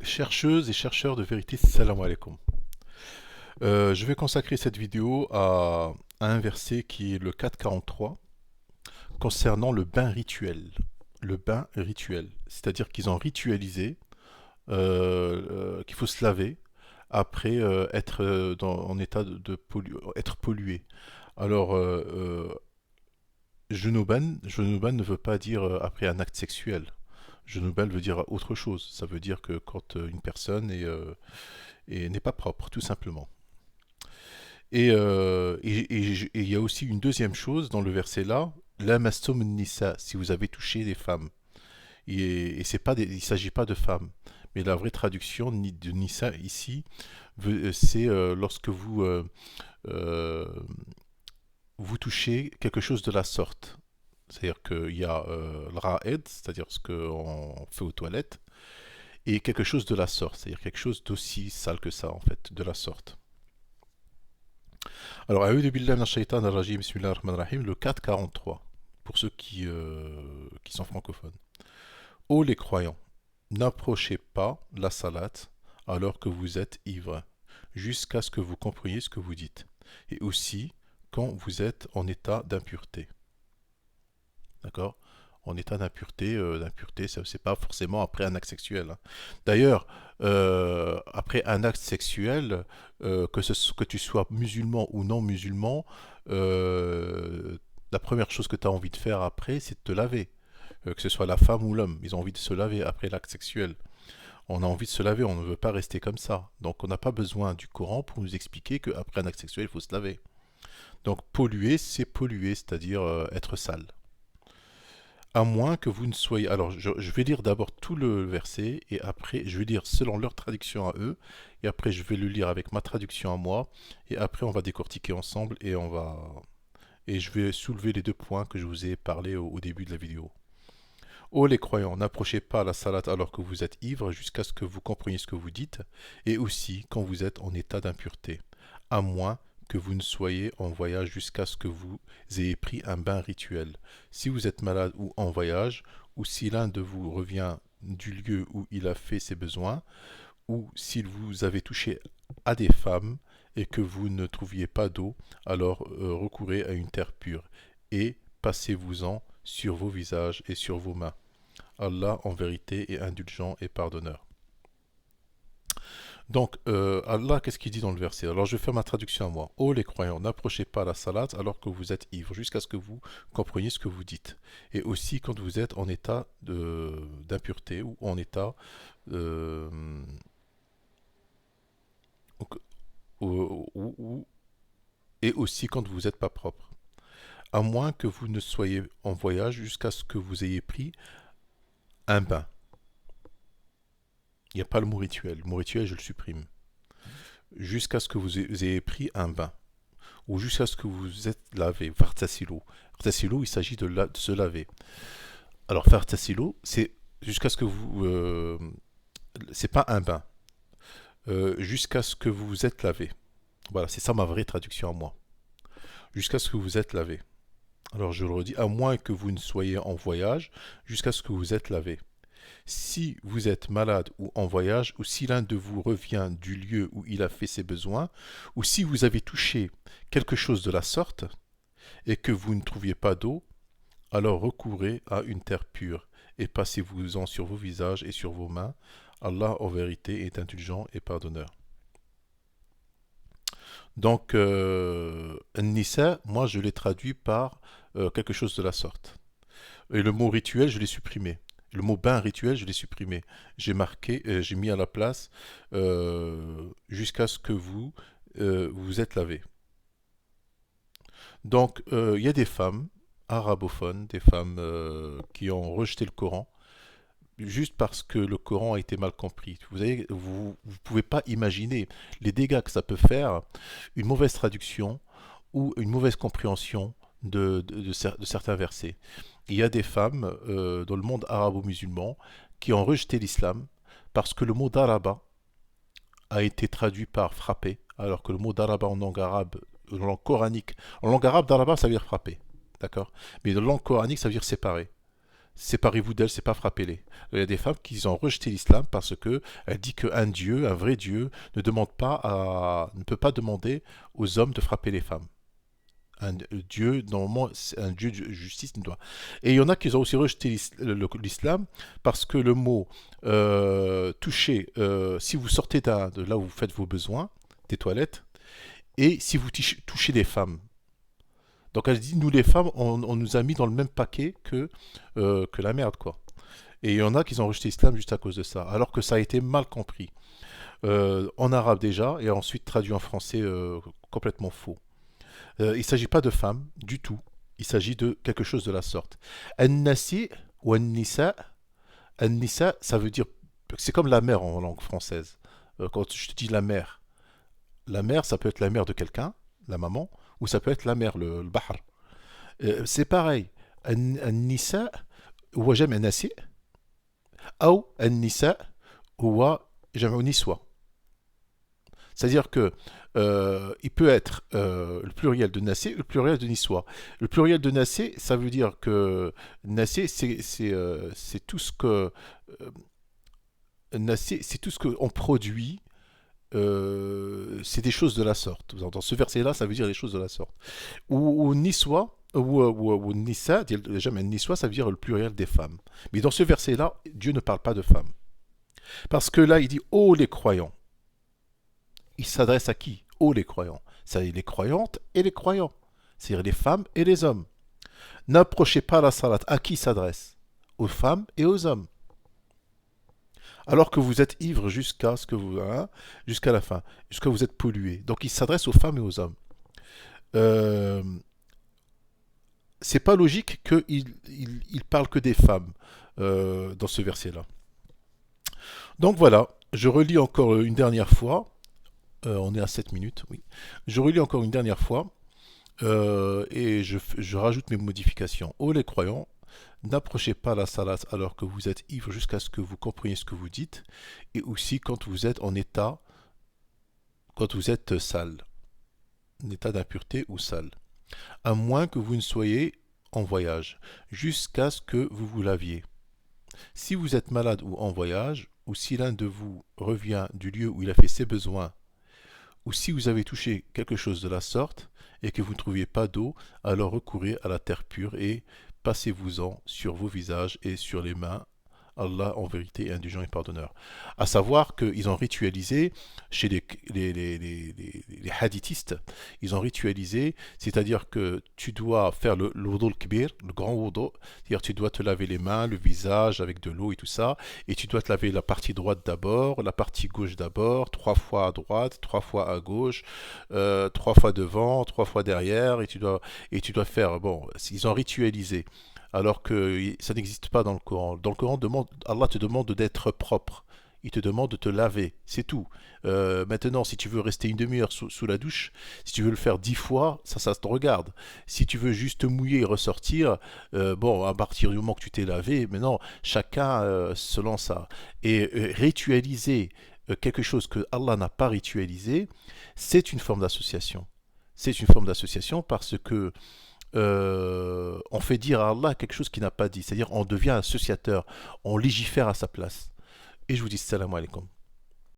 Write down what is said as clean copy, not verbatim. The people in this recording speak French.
Chercheuses et chercheurs de vérité, salam alaikum. Je vais consacrer cette vidéo à un verset qui est le 4,43 concernant le bain rituel. Le bain rituel, c'est-à-dire qu'ils ont ritualisé qu'il faut se laver après être en état être pollué. Alors, Junuban ne veut pas dire après un acte sexuel. Junuban veut dire autre chose. Ça veut dire que quand une personne n'est pas propre, tout simplement. Et il y a aussi une deuxième chose dans le verset là, la mastum nisa, si vous avez touché des femmes. Et c'est pas il ne s'agit pas de femmes. Mais la vraie traduction de nisa ici, c'est lorsque euh, vous touchez quelque chose de la sorte. C'est-à-dire qu'il y a le ra'ed, c'est-à-dire ce qu'on fait aux toilettes, et quelque chose de la sorte, c'est-à-dire quelque chose d'aussi sale que ça, en fait, de la sorte. Alors, A'udhu billahi minash shaitanir rajim, bismillahir rahmanir rahim, le 4,43, pour ceux qui sont francophones. Ô les croyants, n'approchez pas la salate alors que vous êtes ivre, jusqu'à ce que vous compreniez ce que vous dites, et aussi quand vous êtes en état d'impureté. D'accord? En état d'impureté, ça c'est pas forcément après un acte sexuel, hein. D'ailleurs, après un acte sexuel, que tu sois musulman ou non musulman, euh, la première chose que tu as envie de faire après, c'est de te laver. Que ce soit la femme ou l'homme, ils ont envie de se laver après l'acte sexuel. On a envie de se laver, on ne veut pas rester comme ça. Donc on n'a pas besoin du Coran pour nous expliquer qu'après un acte sexuel, il faut se laver. Donc polluer, c'est-à-dire être sale. À moins que vous ne soyez... Alors, je vais lire d'abord tout le verset, et après, je vais lire selon leur traduction à eux, et après, je vais le lire avec ma traduction à moi, et après, on va décortiquer ensemble, et je vais soulever les deux points que je vous ai parlé au début de la vidéo. Ô les croyants, n'approchez pas la salade alors que vous êtes ivre, jusqu'à ce que vous compreniez ce que vous dites, et aussi quand vous êtes en état d'impureté, à moins que vous ne soyez en voyage jusqu'à ce que vous ayez pris un bain rituel. Si vous êtes malade ou en voyage, ou si l'un de vous revient du lieu où il a fait ses besoins, ou s'il vous avez touché à des femmes et que vous ne trouviez pas d'eau, alors recourez à une terre pure et passez-vous-en sur vos visages et sur vos mains. Allah en vérité est indulgent et pardonneur. Donc, Allah, qu'est-ce qu'il dit dans le verset? Alors, je vais faire ma traduction à moi. Ô les croyants, n'approchez pas la salade alors que vous êtes ivres, jusqu'à ce que vous compreniez ce que vous dites. Et aussi quand vous êtes en état d'impureté ou en état... euh, et aussi quand vous n'êtes pas propre. À moins que vous ne soyez en voyage jusqu'à ce que vous ayez pris un bain. Il n'y a pas le mot rituel. Le mot rituel, je le supprime. Jusqu'à ce que vous ayez pris un bain. Ou jusqu'à ce que vous vous êtes lavé. Vartasilo. Vartasilo, il s'agit de se laver. Alors, vartasilo, c'est jusqu'à ce que vous... c'est pas un bain. Jusqu'à ce que vous vous êtes lavé. Voilà, c'est ça ma vraie traduction à moi. Jusqu'à ce que vous êtes lavé. Alors, je le redis, à moins que vous ne soyez en voyage, jusqu'à ce que vous êtes lavé. Si vous êtes malade ou en voyage, ou si l'un de vous revient du lieu où il a fait ses besoins, ou si vous avez touché quelque chose de la sorte, et que vous ne trouviez pas d'eau, alors recourez à une terre pure, et passez-vous-en sur vos visages et sur vos mains. Allah en vérité est indulgent et pardonneur. Donc, Nisa, moi je l'ai traduit par quelque chose de la sorte. Et le mot rituel, je l'ai supprimé. Le mot bain rituel, je l'ai supprimé. J'ai marqué, j'ai mis à la place jusqu'à ce que vous êtes lavé. Donc, il y a des femmes arabophones, des femmes qui ont rejeté le Coran, juste parce que le Coran a été mal compris. Vous pouvez pas imaginer les dégâts que ça peut faire, une mauvaise traduction ou une mauvaise compréhension de certains versets. Il y a des femmes dans le monde arabo-musulman qui ont rejeté l'islam parce que le mot daraba a été traduit par frapper, alors que le mot daraba en langue arabe, en langue coranique, en langue arabe, daraba ça veut dire frapper, d'accord? Mais en langue coranique ça veut dire séparer. séparez-vous d'elles, c'est pas frappez-les. Il y a des femmes qui ont rejeté l'islam parce que elle dit qu'un Dieu, un vrai Dieu, ne peut pas demander aux hommes de frapper les femmes. Un Dieu, normalement, un Dieu de justice ne doit. Et il y en a qui ont aussi rejeté l'islam parce que le mot toucher, si vous sortez de là où vous faites vos besoins, des toilettes, et si vous touchez des femmes. Donc elle dit, nous les femmes, on nous a mis dans le même paquet que la merde, quoi. Et il y en a qui ont rejeté l'islam juste à cause de ça, alors que ça a été mal compris. En arabe déjà, et ensuite traduit en français complètement faux. Il ne s'agit pas de femmes du tout. Il s'agit de quelque chose de la sorte. An-nasi ou an-nisa, an-nisa, ça veut dire. C'est comme la mère en langue française. Quand je te dis la mère, ça peut être la mère de quelqu'un, la maman, ou ça peut être la mère, le bahr. C'est pareil. An-nisa, هو جمع نساء أو النساء هو جمع نسوة. C'est-à-dire que il peut être le pluriel de Nassé ou le pluriel de Niswa. Le pluriel de Nassé, ça veut dire que Nassé, c'est tout ce que Nassé, c'est tout ce qu'on produit. C'est des choses de la sorte. Dans ce verset-là, ça veut dire des choses de la sorte. Ou Niswa, ou Nissa, jamais Niswa, ça veut dire le pluriel des femmes. Mais dans ce verset-là, Dieu ne parle pas de femmes. Parce que là, il dit, oh les croyants. Il s'adresse à qui? Aux les croyants. C'est-à-dire les croyantes et les croyants. C'est-à-dire les femmes et les hommes. N'approchez pas la salat. À qui il s'adresse? Aux femmes et aux hommes. Alors que vous êtes ivres jusqu'à ce que vous, hein, jusqu'à la fin, jusqu'à vous êtes pollués. Donc il s'adresse aux femmes et aux hommes. Euh, c'est pas logique qu'il parle que des femmes dans ce verset-là. Donc voilà, je relis encore une dernière fois. On est à 7 minutes, oui. Je relis encore une dernière fois et je rajoute mes modifications. Oh les croyants, n'approchez pas la salat alors que vous êtes ivre jusqu'à ce que vous compreniez ce que vous dites et aussi quand vous êtes en état, quand vous êtes sale, en état d'impureté ou sale. À moins que vous ne soyez en voyage, jusqu'à ce que vous vous laviez. Si vous êtes malade ou en voyage, ou si l'un de vous revient du lieu où il a fait ses besoins, ou si vous avez touché quelque chose de la sorte et que vous ne trouviez pas d'eau, alors recourez à la terre pure et passez-vous-en sur vos visages et sur les mains. Allah en vérité est indulgent et pardonneur. À savoir qu'ils ont ritualisé, chez les hadithistes, ils ont ritualisé, c'est-à-dire que tu dois faire le wudu al-kbir, le grand wudu, c'est-à-dire tu dois te laver les mains, le visage avec de l'eau et tout ça, et tu dois te laver la partie droite d'abord, la partie gauche d'abord, 3 fois à droite, 3 fois à gauche, 3 fois devant, 3 fois derrière, et tu dois faire, bon, ils ont ritualisé alors que ça n'existe pas dans le Coran. Dans le Coran, Allah te demande d'être propre. Il te demande de te laver, c'est tout. Maintenant, si tu veux rester une demi-heure sous la douche, si tu veux le faire 10 fois, ça te regarde. Si tu veux juste te mouiller et ressortir, bon, à partir du moment que tu t'es lavé, maintenant, chacun selon ça. Et ritualiser quelque chose que Allah n'a pas ritualisé, c'est une forme d'association. C'est une forme d'association parce que on fait dire à Allah quelque chose qu'il n'a pas dit, c'est-à-dire on devient associateur, on légifère à sa place. Et je vous dis salam alaikum.